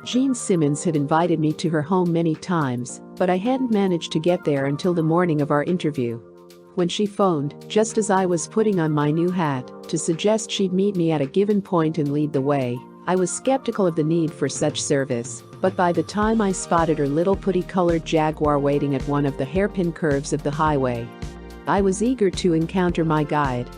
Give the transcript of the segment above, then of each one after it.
Jean Simmons had invited me to her home many times, but I hadn't managed to get there until the morning of our interview. When she phoned, just as I was putting on my new hat, to suggest she'd meet me at a given point and lead the way, I was skeptical of the need for such service, but by the time I spotted her little putty-colored Jaguar waiting at one of the hairpin curves of the highway, I was eager to encounter my guide.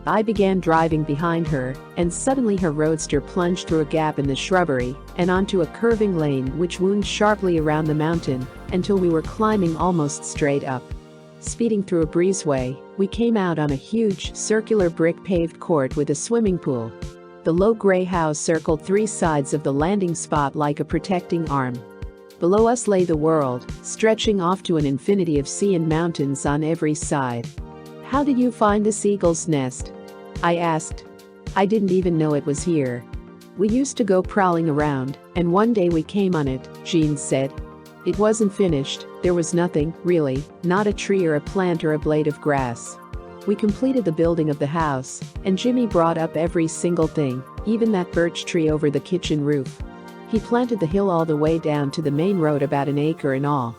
I began driving behind her, and suddenly her roadster plunged through a gap in the shrubbery and onto a curving lane which wound sharply around the mountain until we were climbing almost straight up. Speeding through a breezeway, we came out on a huge, circular brick-paved court with a swimming pool. The low gray house circled three sides of the landing spot like a protecting arm. Below us lay the world, stretching off to an infinity of sea and mountains on every side. "How did you find this eagle's nest?" I asked. "I didn't even know it was here. We used to go prowling around, and one day we came on it," Jean said. "It wasn't finished, there was nothing, really, not a tree or a plant or a blade of grass. We completed the building of the house, and Jimmy brought up every single thing, even that birch tree over the kitchen roof. He planted the hill all the way down to the main road, about an acre in all."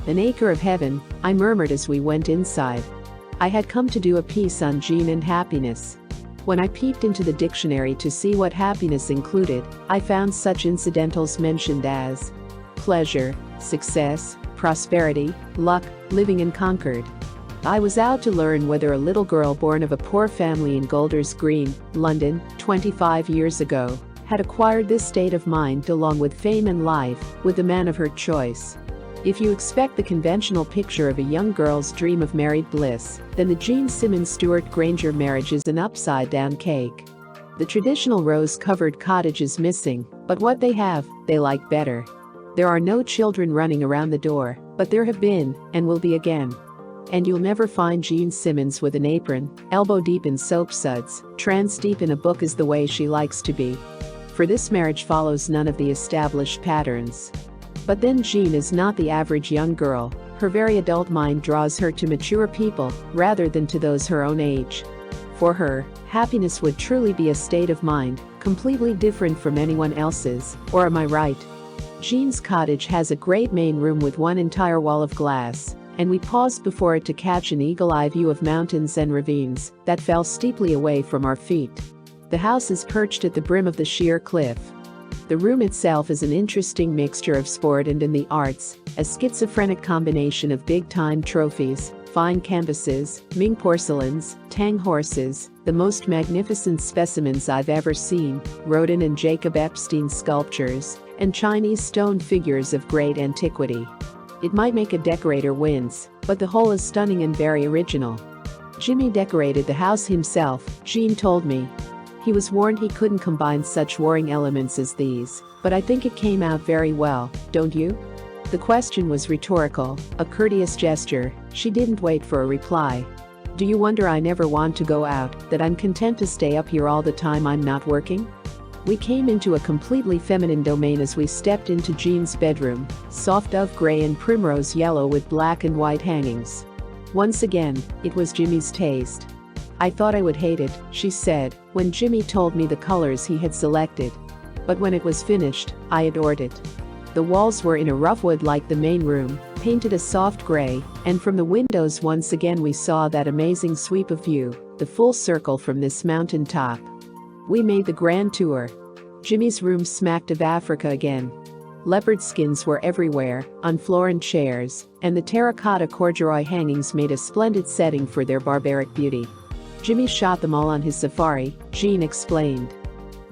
"An acre of heaven," I murmured as we went inside. I had come to do a piece on Jean and happiness. When I peeped into the dictionary to see what happiness included, I found such incidentals mentioned as pleasure, success, prosperity, luck, living in Concord. I was out to learn whether a little girl born of a poor family in Golders Green, London, 25 years ago, had acquired this state of mind along with fame and life, with the man of her choice. If you expect the conventional picture of a young girl's dream of married bliss, then the Jean Simmons Stewart Granger marriage is an upside-down cake. The traditional rose-covered cottage is missing, but what they have, they like better. There are no children running around the door, but there have been, and will be again. And you'll never find Jean Simmons with an apron, elbow-deep in soap suds, trans-deep in a book as the way she likes to be. For this marriage follows none of the established patterns. But then Jean is not the average young girl. Her very adult mind draws her to mature people, rather than to those her own age. For her, happiness would truly be a state of mind, completely different from anyone else's, or am I right? Jean's cottage has a great main room with one entire wall of glass, and we paused before it to catch an eagle-eye view of mountains and ravines that fell steeply away from our feet. The house is perched at the brim of the sheer cliff. The room itself is an interesting mixture of sport and in the arts, a schizophrenic combination of big-time trophies, fine canvases, Ming porcelains, Tang horses, the most magnificent specimens I've ever seen, Rodin and Jacob Epstein sculptures, and Chinese stone figures of great antiquity. It might make a decorator wince, but the whole is stunning and very original. Jimmy decorated the house himself, Jean told me. He was warned he couldn't combine such warring elements as these, but I think it came out very well, don't you? The question was rhetorical, a courteous gesture. She didn't wait for a reply. "Do you wonder I never want to go out, that I'm content to stay up here all the time I'm not working?" We came into a completely feminine domain as we stepped into Jean's bedroom, soft dove gray and primrose yellow with black and white hangings. Once again, it was Jimmy's taste. "I thought I would hate it," she said, when Jimmy told me the colors he had selected. "But when it was finished, I adored it." The walls were in a rough wood like the main room, painted a soft gray, and from the windows once again we saw that amazing sweep of view, the full circle from this mountaintop. We made the grand tour. Jimmy's room smacked of Africa again. Leopard skins were everywhere, on floor and chairs, and the terracotta corduroy hangings made a splendid setting for their barbaric beauty. Jimmy shot them all on his safari, Jean explained.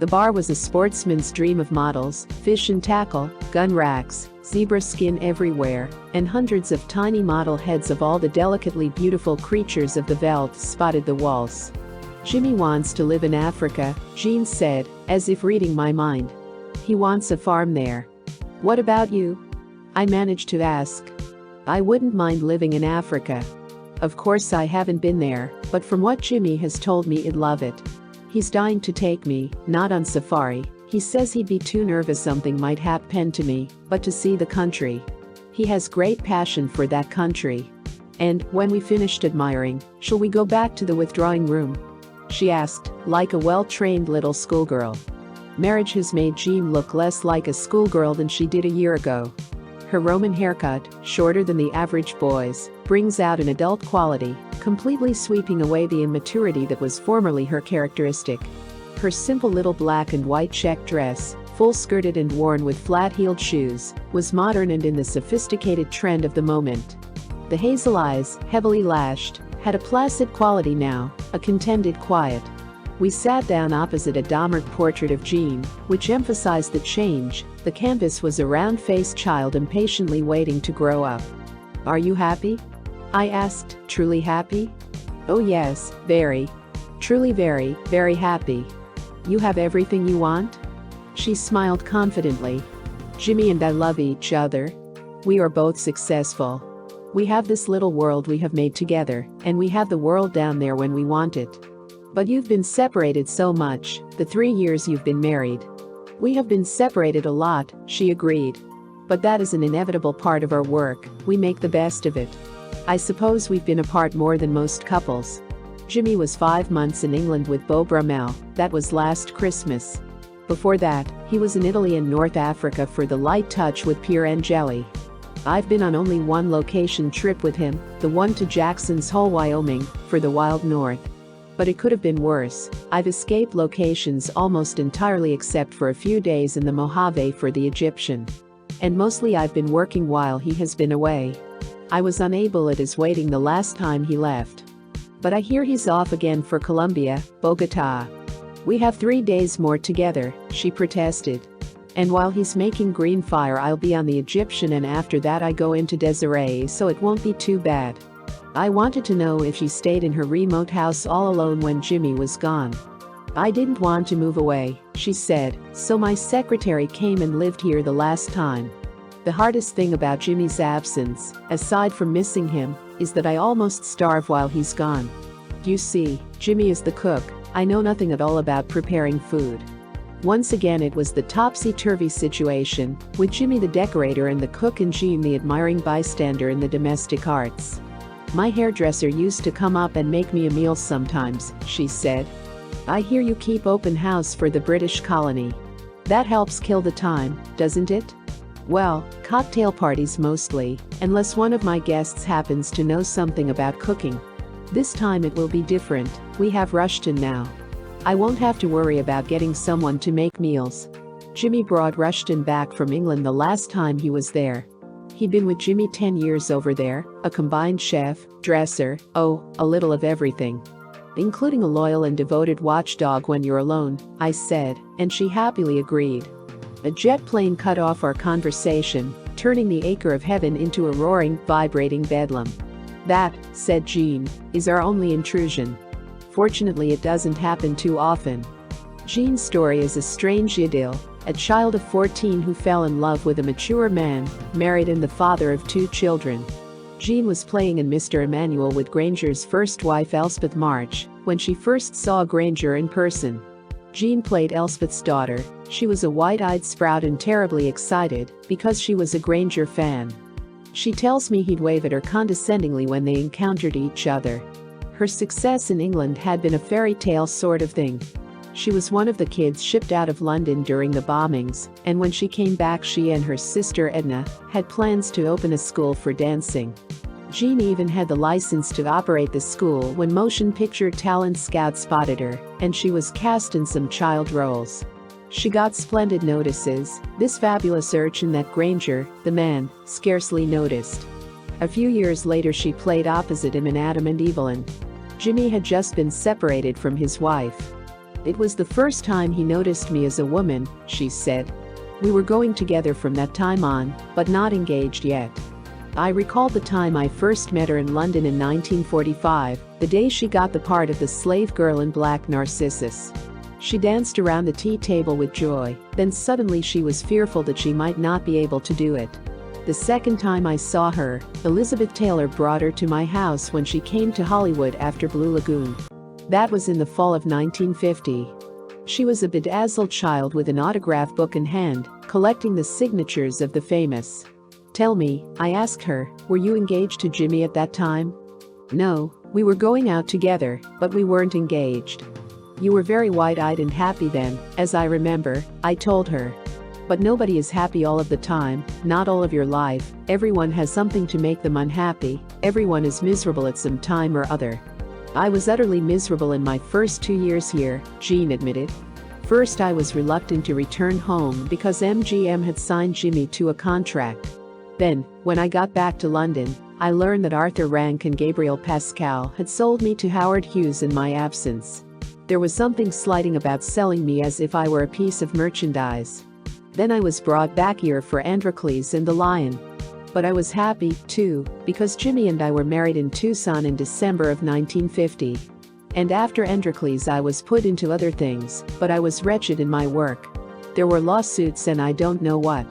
The bar was a sportsman's dream of models, fish and tackle, gun racks, zebra skin everywhere, and hundreds of tiny model heads of all the delicately beautiful creatures of the veldt spotted the walls. "Jimmy wants to live in Africa," Jean said, as if reading my mind. "He wants a farm there." "What about you?" I managed to ask. "I wouldn't mind living in Africa. Of course I haven't been there, but from what Jimmy has told me I'd love it. He's dying to take me, not on safari. He says he'd be too nervous something might happen to me, but to see the country. He has great passion for that country. And, when we finished admiring, shall we go back to the withdrawing room?" she asked, like a well-trained little schoolgirl. Marriage has made Jean look less like a schoolgirl than she did a year ago. Her Roman haircut, shorter than the average boy's, brings out an adult quality, completely sweeping away the immaturity that was formerly her characteristic. Her simple little black and white check dress, full-skirted and worn with flat-heeled shoes, was modern and in the sophisticated trend of the moment. The hazel eyes, heavily lashed, had a placid quality now, a contented quiet. We sat down opposite a Dahmer portrait of Jean, which emphasized the change. The canvas was a round-faced child impatiently waiting to grow up. "Are you happy?" I asked. "Truly happy?" "Oh yes, very. Truly very, very happy." "You have everything you want?" She smiled confidently. "Jimmy and I love each other. We are both successful. We have this little world we have made together, and we have the world down there when we want it. But you've been separated so much, the 3 years you've been married." "We have been separated a lot," she agreed. "But that is an inevitable part of our work, we make the best of it. I suppose we've been apart more than most couples." Jimmy was 5 months in England with Beau Brummel, that was last Christmas. Before that, he was in Italy and North Africa for the light touch with Pier Angeli. I've been on only one location trip with him, the one to Jackson's Hole, Wyoming, for the Wild North. But it could have been worse. I've escaped locations almost entirely except for a few days in the Mojave for the Egyptian. And mostly I've been working while he has been away. I was unable at his waiting the last time he left. But I hear he's off again for Colombia, Bogota. "We have 3 days more together," she protested. "And while he's making green fire I'll be on the Egyptian and after that I go into Desiree, so it won't be too bad." I wanted to know if she stayed in her remote house all alone when Jimmy was gone. "I didn't want to move away," she said, "so my secretary came and lived here the last time. The hardest thing about Jimmy's absence, aside from missing him, is that I almost starve while he's gone. You see, Jimmy is the cook, I know nothing at all about preparing food." Once again it was the topsy-turvy situation, with Jimmy the decorator and the cook and Jean the admiring bystander in the domestic arts. "My hairdresser used to come up and make me a meal sometimes," she said. "I hear you keep open house for the British colony. That helps kill the time, doesn't it?" "Well, cocktail parties mostly, unless one of my guests happens to know something about cooking. This time it will be different, we have Rushton now. I won't have to worry about getting someone to make meals." Jimmy brought Rushton back from England the last time he was there. He'd been with Jimmy 10 years over there, a combined chef, dresser, oh, a little of everything. "Including a loyal and devoted watchdog when you're alone," I said, and she happily agreed. A jet plane cut off our conversation, turning the acre of heaven into a roaring, vibrating bedlam. "That," said Jean, "is our only intrusion. Fortunately it doesn't happen too often." Jean's story is a strange idyll, a child of 14 who fell in love with a mature man, married and the father of 2 children. Jean was playing in Mr. Emmanuel with Granger's first wife Elspeth March when she first saw Granger in person. Jean played Elspeth's daughter. She was a wide-eyed sprout and terribly excited because she was a Granger fan. She tells me he'd wave at her condescendingly when they encountered each other. Her success in England had been a fairy tale sort of thing. She was one of the kids shipped out of London during the bombings, and when she came back she and her sister Edna had plans to open a school for dancing. Jean even had the license to operate the school when Motion Picture Talent Scout spotted her, and she was cast in some child roles. She got splendid notices, this fabulous urchin that Granger, the man, scarcely noticed. A few years later she played opposite him in Adam and Evelyn. Jimmy had just been separated from his wife. "It was the first time he noticed me as a woman," she said. "We were going together from that time on, but not engaged yet. I recalled the time I first met her in London in 1945, the day she got the part of the slave girl in Black Narcissus. She danced around the tea table with joy, then suddenly she was fearful that she might not be able to do it. The second time I saw her, Elizabeth Taylor brought her to my house when she came to Hollywood after Blue Lagoon. That was in the fall of 1950. She was a bedazzled child with an autograph book in hand, collecting the signatures of the famous. Tell me," I asked her, "were you engaged to Jimmy at that time?" "No, we were going out together, but we weren't engaged." You were very wide-eyed and happy then, as I remember," I told her. "But nobody is happy all of the time, not all of your life, everyone has something to make them unhappy, everyone is miserable at some time or other." "I was utterly miserable in my first 2 years here," Jean admitted. "First I was reluctant to return home because MGM had signed Jimmy to a contract. Then, when I got back to London, I learned that Arthur Rank and Gabriel Pascal had sold me to Howard Hughes in my absence. There was something slighting about selling me as if I were a piece of merchandise. Then I was brought back here for Androcles and the Lion. But I was happy, too, because Jimmy and I were married in Tucson in December of 1950. And after Androcles I was put into other things, but I was wretched in my work. There were lawsuits and I don't know what.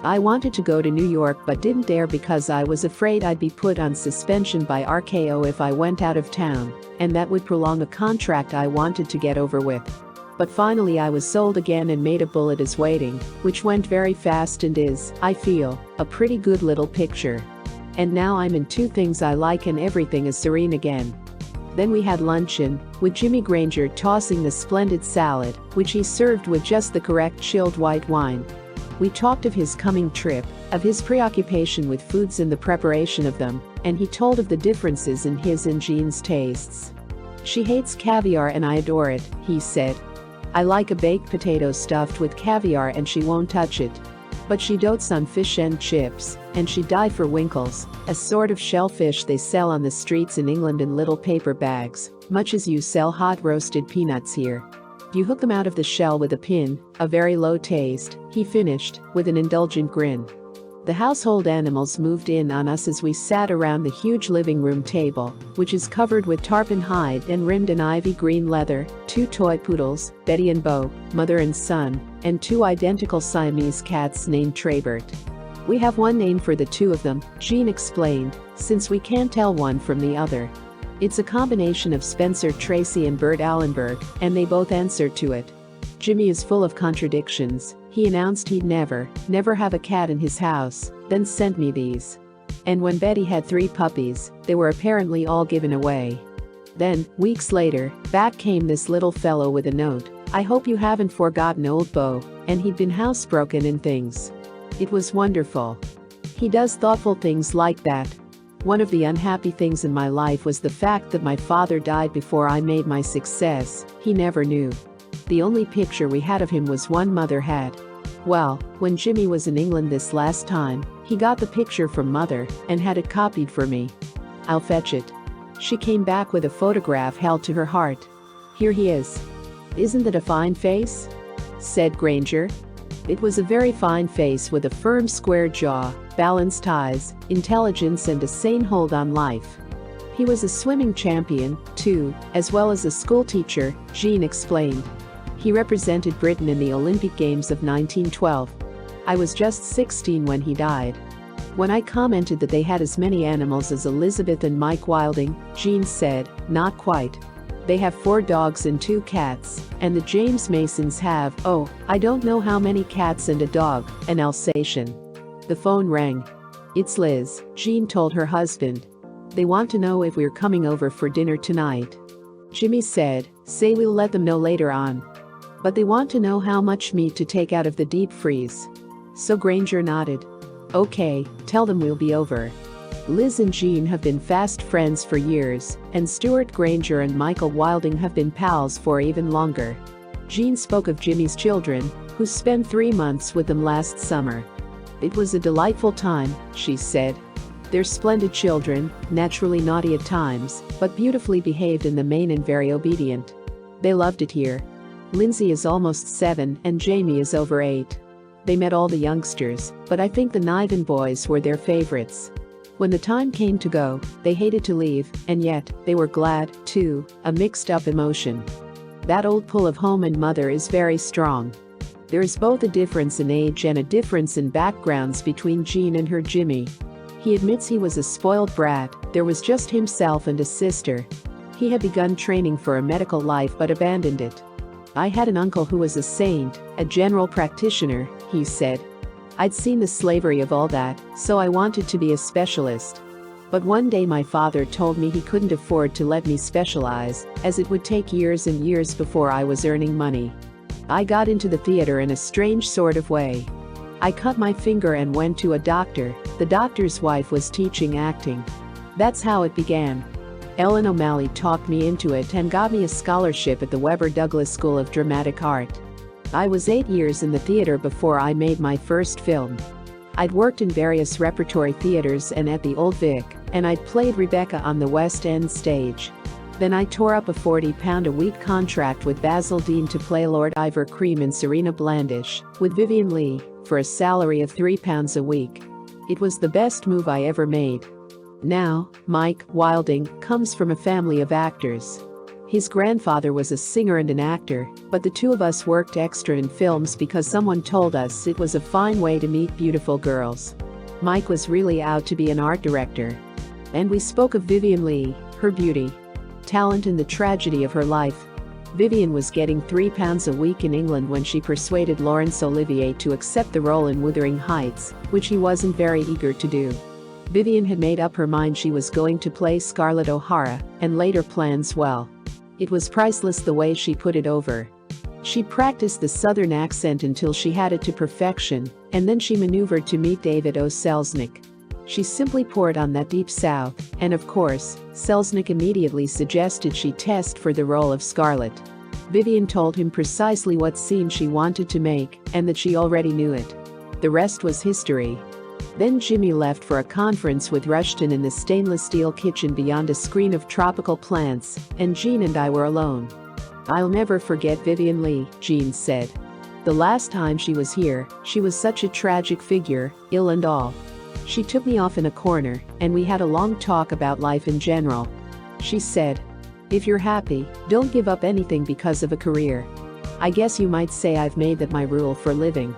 I wanted to go to New York but didn't dare because I was afraid I'd be put on suspension by RKO if I went out of town, and that would prolong a contract I wanted to get over with. But finally I was sold again and Made a Bullet is Waiting, which went very fast and is, I feel, a pretty good little picture. And now I'm in 2 things I like and everything is serene again." Then we had luncheon, with Jimmy Granger tossing the splendid salad, which he served with just the correct chilled white wine. We talked of his coming trip, of his preoccupation with foods and the preparation of them, and he told of the differences in his and Jean's tastes. "She hates caviar and I adore it," he said. "I like a baked potato stuffed with caviar and she won't touch it. But she dotes on fish and chips, and she'd die for winkles, a sort of shellfish they sell on the streets in England in little paper bags, much as you sell hot roasted peanuts here. You hook them out of the shell with a pin, a very low taste," he finished, with an indulgent grin. The household animals moved in on us as we sat around the huge living room table, which is covered with tarpon hide and rimmed in ivy green leather, 2 toy poodles, Betty and Bo, mother and son, and 2 identical Siamese cats named Traybert. "We have one name for the 2 of them," Jean explained, "since we can't tell one from the other. It's a combination of Spencer Tracy and Bert Allenberg, and they both answer to it. Jimmy is full of contradictions. He announced he'd never have a cat in his house, then sent me these. And when Betty had 3 puppies, they were apparently all given away. Then, weeks later, back came this little fellow with a note, 'I hope you haven't forgotten old Bo,' and he'd been housebroken and things. It was wonderful. He does thoughtful things like that. One of the unhappy things in my life was the fact that my father died before I made my success. He never knew. The only picture we had of him was one Mother had. Well, when Jimmy was in England this last time, he got the picture from Mother and had it copied for me. I'll fetch it." She came back with a photograph held to her heart. "Here he is." "Isn't that a fine face?" said Granger. It was a very fine face with a firm square jaw, balanced eyes, intelligence and a sane hold on life. He was a swimming champion, too, as well as a schoolteacher, Jean explained. He represented Britain in the Olympic Games of 1912. I was just 16 when he died. When I commented that they had as many animals as Elizabeth and Mike Wilding, Jean said, "Not quite. They have 4 dogs and 2 cats, and the James Masons have, oh, I don't know how many cats and a dog, an Alsatian." The phone rang. "It's Liz," Jean told her husband. "They want to know if we're coming over for dinner tonight." Jimmy said, "Say we'll let them know later on. But they want to know how much meat to take out of the deep freeze." So Granger nodded. "Okay, tell them we'll be over." Liz and Jean have been fast friends for years, and Stewart Granger and Michael Wilding have been pals for even longer. Jean spoke of Jimmy's children, who spent 3 months with them last summer. "It was a delightful time," she said. "They're splendid children, naturally naughty at times, but beautifully behaved in the main and very obedient. They loved it here. Lindsay is almost 7 and Jamie is over 8. They met all the youngsters, but I think the Niven boys were their favorites. When the time came to go, they hated to leave, and yet, they were glad, too, a mixed-up emotion. That old pull of home and mother is very strong. There is both a difference in age and a difference in backgrounds between Jean and her Jimmy. He admits he was a spoiled brat, there was just himself and a sister. He had begun training for a medical life but abandoned it. I had an uncle who was a saint, a general practitioner, he said. I'd seen the slavery of all that, so I wanted to be a specialist. But one day my father told me he couldn't afford to let me specialize, as it would take years and years before I was earning money. I got into the theater in a strange sort of way. I cut my finger and went to a doctor. The doctor's wife was teaching acting. That's how it began. Ellen O'Malley talked me into it and got me a scholarship at the Webber Douglas School of Dramatic Art. I was 8 years in the theater before I made my first film. I'd worked in various repertory theaters and at the Old Vic, and I'd played Rebecca on the West End stage. Then I tore up a £40-a-week contract with Basil Dean to play Lord Ivor Cream in Serena Blandish, with Vivien Leigh, for a salary of £3 a week. It was the best move I ever made. Now, Mike Wilding comes from a family of actors. His grandfather was a singer and an actor, but the two of us worked extra in films because someone told us it was a fine way to meet beautiful girls. Mike was really out to be an art director. And we spoke of Vivien Leigh, her beauty, talent and the tragedy of her life. Vivien was getting £3 a week in England when she persuaded Laurence Olivier to accept the role in Wuthering Heights, which he wasn't very eager to do. Vivien had made up her mind she was going to play Scarlett O'Hara, and laid her plans well. It was priceless the way she put it over. She practiced the southern accent until she had it to perfection, and then she maneuvered to meet David O. Selznick. She simply poured on that deep south, and of course, Selznick immediately suggested she test for the role of Scarlett. Vivien told him precisely what scene she wanted to make, and that she already knew it. The rest was history. Then Jimmy left for a conference with Rushton in the stainless steel kitchen beyond a screen of tropical plants, and Jean and I were alone. "I'll never forget Vivien Leigh," Jean said. "The last time she was here, she was such a tragic figure, ill and all. She took me off in a corner, and we had a long talk about life in general. She said, 'If you're happy, don't give up anything because of a career.' I guess you might say I've made that my rule for living."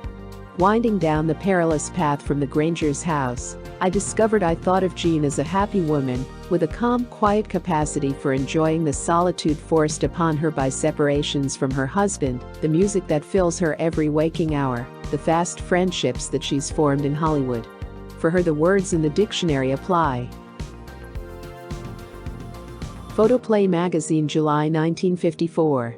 Winding down the perilous path from the Granger's house, I discovered I thought of Jean as a happy woman, with a calm, quiet capacity for enjoying the solitude forced upon her by separations from her husband, the music that fills her every waking hour, the fast friendships that she's formed in Hollywood. For her, the words in the dictionary apply. Photoplay magazine, July 1954.